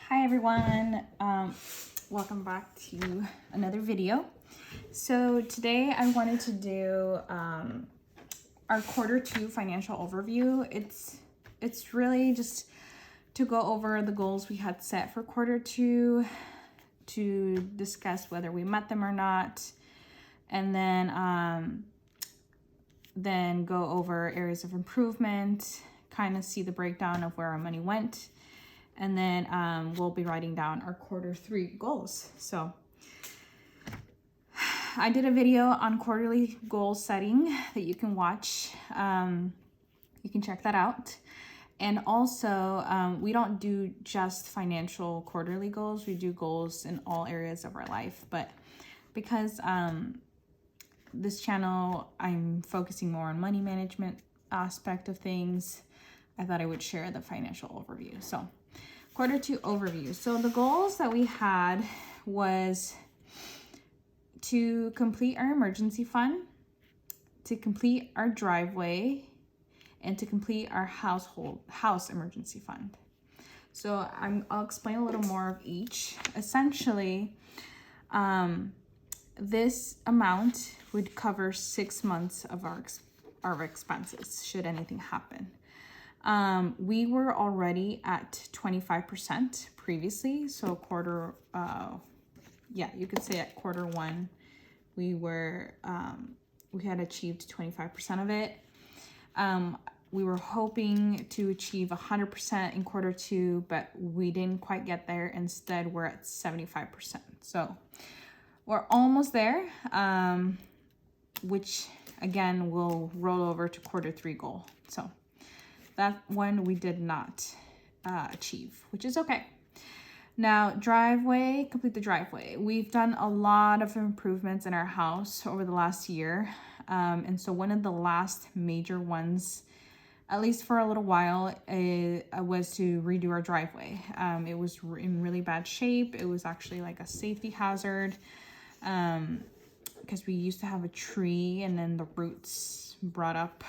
Hi everyone, welcome back to another video. So today I wanted to do our Q2 financial overview. It's really just to go over the goals we had set for Q2, to discuss whether we met them or not, and then go over areas of improvement, kind of see the breakdown of where our money went. And then we'll be writing down our Q3 goals. So I did a video on quarterly goal setting that you can watch. You can check that out. And also, we don't do just financial quarterly goals. We do goals in all areas of our life. But because this channel, I'm focusing more on money management aspect of things, I thought I would share the financial overview. So Q2 overview. So the goals that we had was to complete our emergency fund, to complete our driveway, and to complete our house emergency fund. So I'll explain a little more of each. Essentially, this amount would cover 6 months of our expenses should anything happen. We were already at 25% previously. So you could say at Q1, we had achieved 25% of it. We were hoping to achieve 100% in Q2, but we didn't quite get there. Instead, we're at 75%. So we're almost there, which again, will roll over to Q3 goal. So that one we did not achieve, which is okay. Now, complete the driveway. We've done a lot of improvements in our house over the last year. And so one of the last major ones, at least for a little while, was to redo our driveway. It was in really bad shape. It was actually like a safety hazard because we used to have a tree and then the roots brought up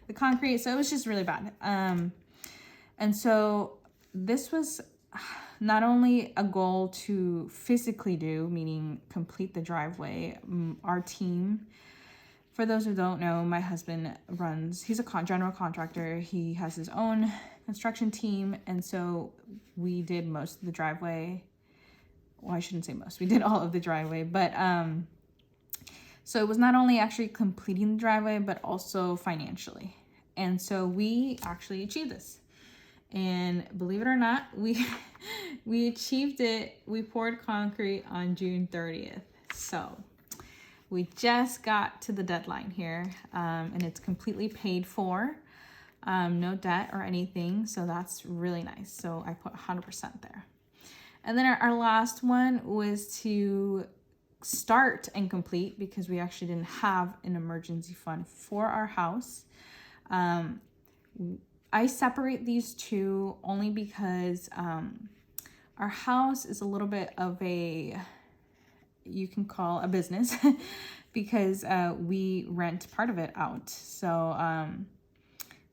the concrete. So it was just really bad. And so this was not only a goal to physically do, meaning complete the driveway. Our team, for those who don't know, my husband he's a general contractor. He has his own construction team. And so we did most of the driveway. Well, I shouldn't say most, we did all of the driveway, but, so it was not only actually completing the driveway, but also financially. And so we actually achieved this. And believe it or not, we achieved it. We poured concrete on June 30th. So we just got to the deadline here, and it's completely paid for. No debt or anything. So that's really nice. So I put 100% there. And then our last one was to start and complete, because we actually didn't have an emergency fund for our house. I separate these two only because our house is a little bit of you can call a business because we rent part of it out. So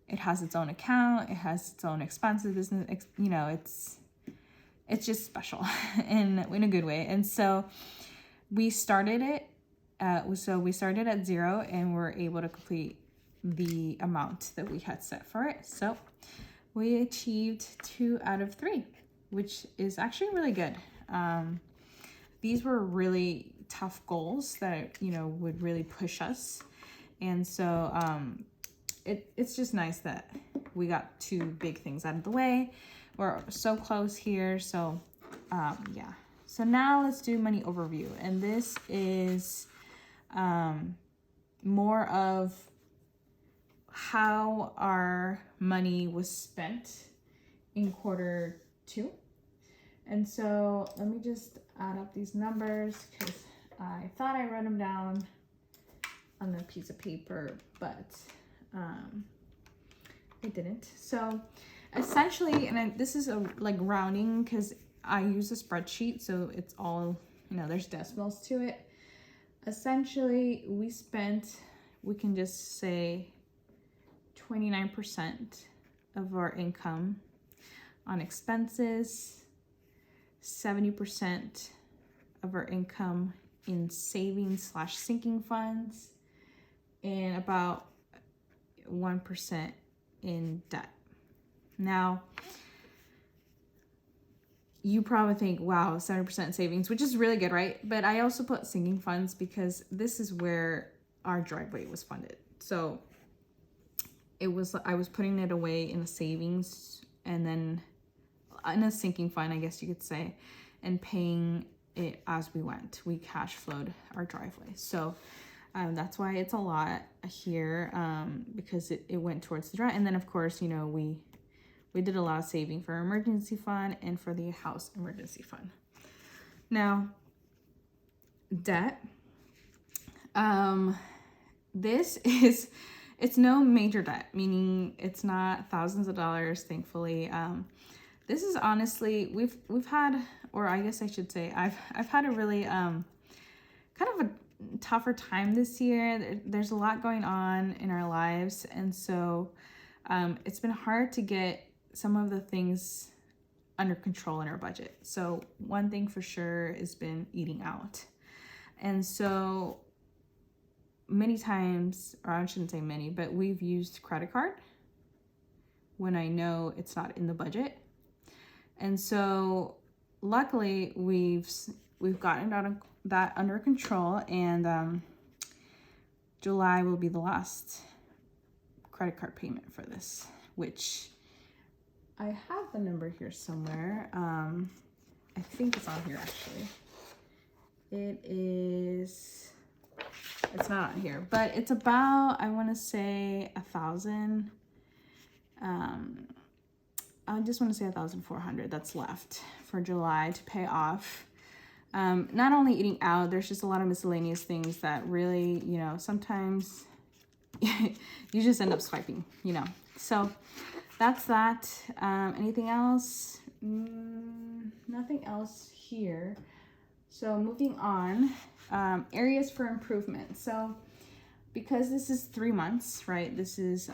it has its own account, it has its own expenses, business, it's just special in a good way. And so we started it. We started at 0 and we're able to complete the amount that we had set for it. So we achieved 2 out of 3, which is actually really good. These were really tough goals that, would really push us. And so it's just nice that we got 2 big things out of the way. We're so close here. So yeah. So now let's do money overview. And this is more of how our money was spent in Q2. And so let me just add up these numbers because I thought I wrote them down on a piece of paper, but I didn't. So essentially, and this is like rounding because I use a spreadsheet, so it's all, there's decimals to it. Essentially, we can just say 29% of our income on expenses, 70% of our income in savings / sinking funds, and about 1% in debt. Now, you probably think, wow, 70% savings, which is really good, right? But I also put sinking funds because this is where our driveway was funded. So I was putting it away in a savings and then in a sinking fund, I guess you could say, and paying it as we went. We cash flowed our driveway. So that's why it's a lot here, because it went towards the drive. And then of course, you know, we did a lot of saving for our emergency fund and for the house emergency fund. Now, debt. It's no major debt, meaning it's not thousands of dollars, thankfully. This is honestly, we've had, or I guess I should say, I've had a really kind of a tougher time this year. There's a lot going on in our lives, and so it's been hard to get some of the things under control in our budget. So one thing for sure has been eating out. And so many times, or I shouldn't say many, but we've used credit card when I know it's not in the budget. And so luckily we've gotten that under control, and July will be the last credit card payment for this, which I have the number here somewhere. I think it's on here actually. It's not on here, but it's about, I want to say 1,000. I just want to say 1,400 that's left for July to pay off. Not only eating out, there's just a lot of miscellaneous things that really, you know, sometimes you just end up swiping, you know. So that's that. Anything else? Nothing else here. So moving on, areas for improvement. So because this is 3 months, right? This is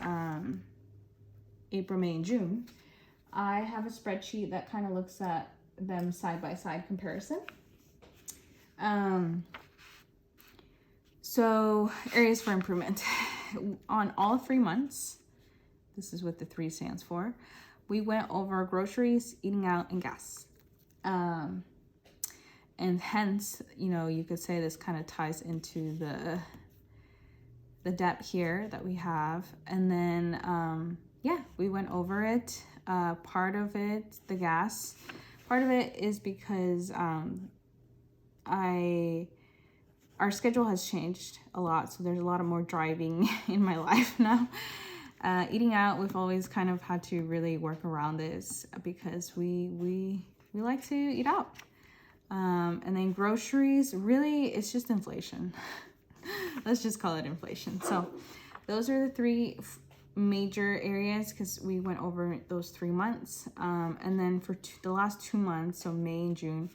April, May, and June. I have a spreadsheet that kind of looks at them side by side comparison. So areas for improvement on all 3 months. This is what the 3 stands for. We went over groceries, eating out, and gas. And hence, you know, you could say this kind of ties into the debt here that we have. And then, yeah, we went over it. Part of it, the gas, part of it is because our schedule has changed a lot. So there's a lot of more driving in my life now. Eating out, we've always kind of had to really work around this because we like to eat out. And then groceries, really, it's just inflation. Let's just call it inflation. So those are the 3 major areas because we went over those 3 months. And then for the last 2 months, so May and June,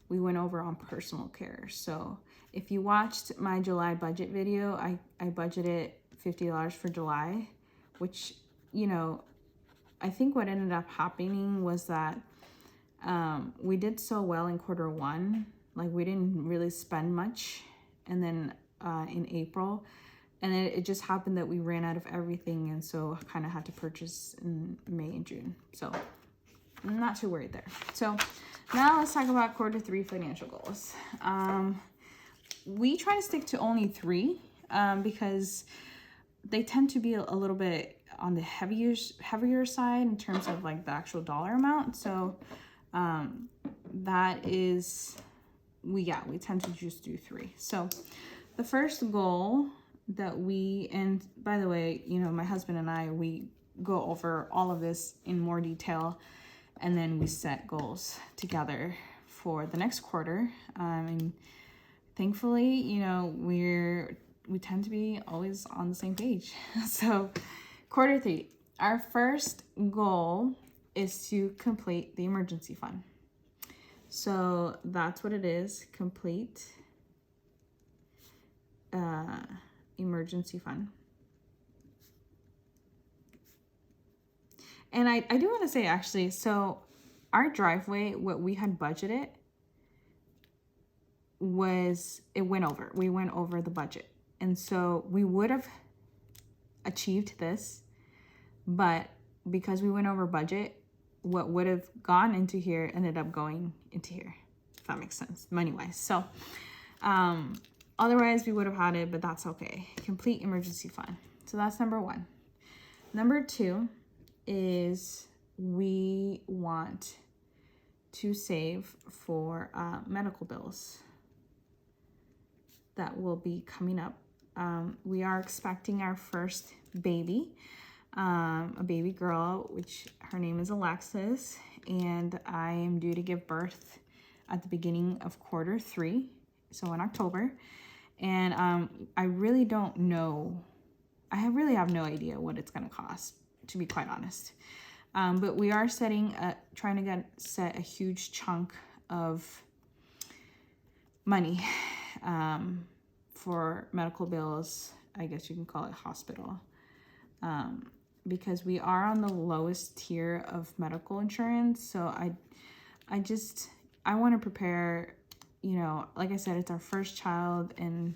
we went over on personal care. So if you watched my July budget video, I budgeted $50 for July, which, you know, I think what ended up happening was that we did so well in Q1, like we didn't really spend much. And then in April, and it just happened that we ran out of everything, and so kind of had to purchase in May and June. So I'm not too worried there. So now let's talk about Q3 financial goals. We try to stick to only 3 because they tend to be a little bit on the heavier side in terms of like the actual dollar amount. So that is, we tend to just do 3. So the first goal that and by the way, you know, my husband and I, we go over all of this in more detail, and then we set goals together for the next quarter. And thankfully, you know, we tend to be always on the same page. So Q3, our first goal is to complete the emergency fund. So that's what it is, complete emergency fund. And I do want to say, actually, so our driveway, what we had budgeted it went over. We went over the budget. And so we would have achieved this, but because we went over budget, what would have gone into here ended up going into here, if that makes sense, money-wise. So otherwise we would have had it, but that's okay. Complete emergency fund. So that's number one. Number two is we want to save for medical bills that will be coming up. We are expecting our first baby, a baby girl, which her name is Alexis, and I am due to give birth at the beginning of Q3, so in October. And I really don't know, I really have no idea what it's gonna cost, to be quite honest. But we are trying to set a huge chunk of money for medical bills. I guess you can call it hospital, because we are on the lowest tier of medical insurance. So I want to prepare, you know, like I said, it's our first child, and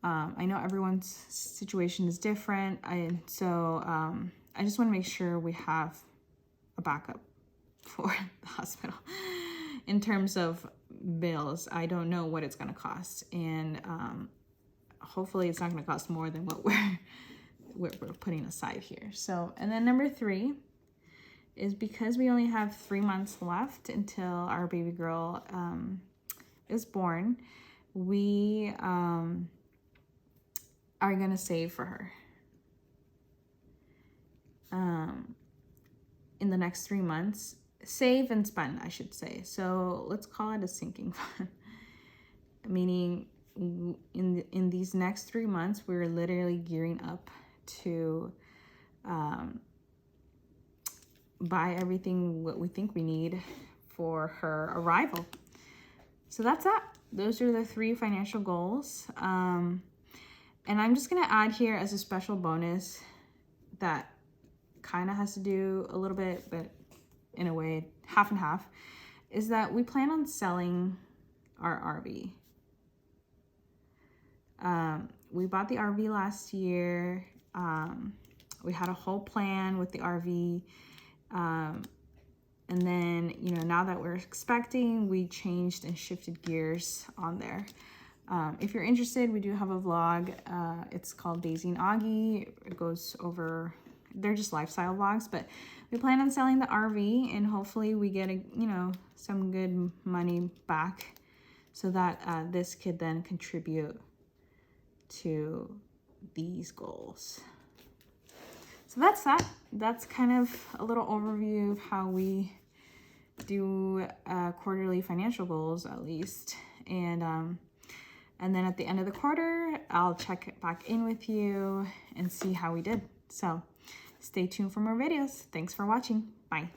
I know everyone's situation is different. I just want to make sure we have a backup for the hospital. In terms of bills, I don't know what it's going to cost, and hopefully it's not going to cost more than what we're putting aside here. So, and then number three is, because we only have 3 months left until our baby girl is born, we are going to save for her in the next 3 months. Save and spend, I should say. So let's call it a sinking fund. Meaning in these next 3 months, we're literally gearing up to buy everything what we think we need for her arrival. So that's that. Those are the 3 financial goals. And I'm just gonna add here as a special bonus that kind of has to do a little bit, but in a way, half and half, is that we plan on selling our RV. We bought the RV last year. We had a whole plan with the RV. And then, you know, now that we're expecting, we changed and shifted gears on there. If you're interested, we do have a vlog. It's called Daisy and Augie. It goes over, they're just lifestyle vlogs, but we plan on selling the RV, and hopefully we get some good money back, so that this could then contribute to these goals. So that's that. That's kind of a little overview of how we do quarterly financial goals, at least. And then at the end of the quarter, I'll check back in with you and see how we did. So stay tuned for more videos. Thanks for watching. Bye.